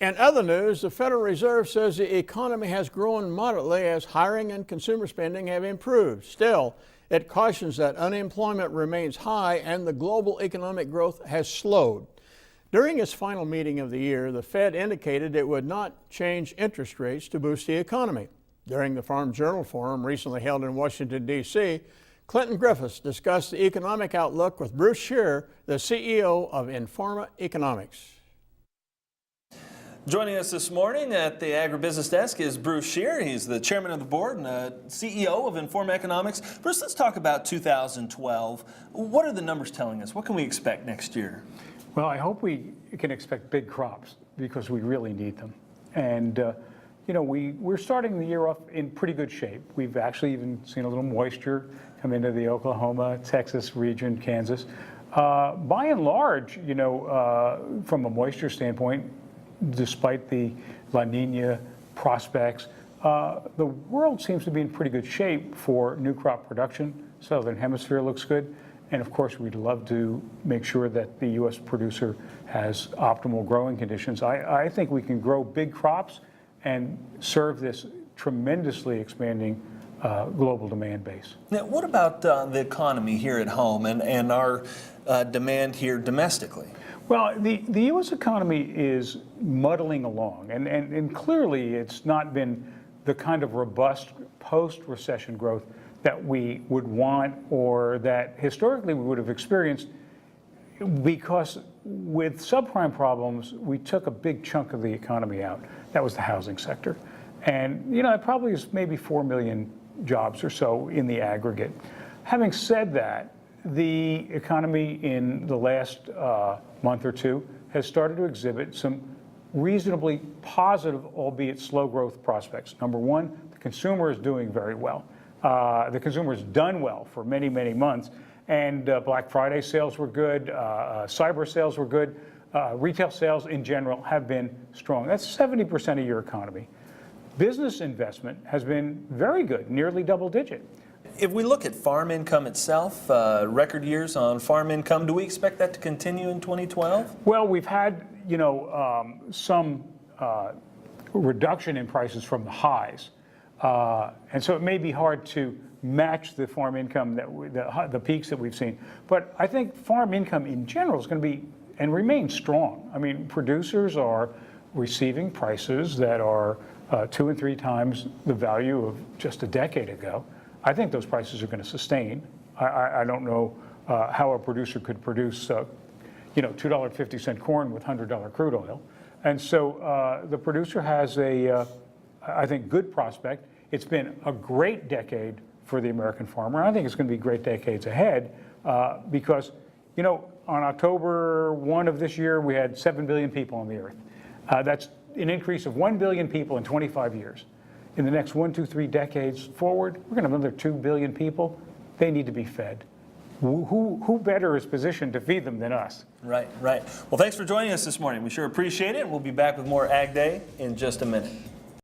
In other news, the Federal Reserve says the economy has grown moderately as hiring and consumer spending have improved. Still, it cautions that unemployment remains high and the global economic growth has slowed. During its final meeting of the year, the Fed indicated it would not change interest rates to boost the economy. During the Farm Journal Forum recently held in Washington, D.C., Clinton Griffiths discussed the economic outlook with Bruce Shearer, the CEO of Informa Economics. Joining us this morning at the Agribusiness Desk is Bruce Shearer. He's the chairman of the board and CEO of Informa Economics. Bruce, let's talk about 2012. What are the numbers telling us? What can we expect next year? Well, I hope we can expect big crops because we really need them. And, we're starting the year off in pretty good shape. We've actually even seen a little moisture come into the Oklahoma, Texas region, Kansas. By and large, from a moisture standpoint, despite the La Nina prospects, the world seems to be in pretty good shape for new crop production. Southern Hemisphere looks good. And of course, we'd love to make sure that the U.S. producer has optimal growing conditions. I think we can grow big crops and serve this tremendously expanding global demand base. Now, what about the economy here at home and our demand here domestically? Well, the U.S. economy is muddling along, and clearly it's not been the kind of robust post-recession growth that we would want or that historically we would have experienced, because with subprime problems, we took a big chunk of the economy out. That was the housing sector. And, it probably is maybe 4 million jobs or so in the aggregate. Having said that, the economy in the last month or two has started to exhibit some reasonably positive, albeit slow growth prospects. Number one, the consumer is doing very well. The consumer has done well for many, many months. And Black Friday sales were good, cyber sales were good, retail sales in general have been strong. That's 70% of your economy. Business investment has been very good, nearly double digit. If we look at farm income itself, record years on farm income, do we expect that to continue in 2012? Well, we've had, some reduction in prices from the highs. And so it may be hard to match the farm income, the peaks that we've seen. But I think farm income in general is going to be and remain strong. I mean, producers are receiving prices that are 2 and 3 times the value of just a decade ago. I think those prices are going to sustain. I don't know how a producer could produce, $2.50 corn with $100 crude oil. And so the producer has I think, good prospect. It's been a great decade for the American farmer. I think it's going to be great decades ahead because, on October 1 of this year, we had 7 billion people on the earth. That's an increase of 1 billion people in 25 years. In the next 1, 2, 3 decades forward, we're going to have another 2 billion people. They need to be fed. Who better is positioned to feed them than us? Right. Well, thanks for joining us this morning. We sure appreciate it. We'll be back with more Ag Day in just a minute.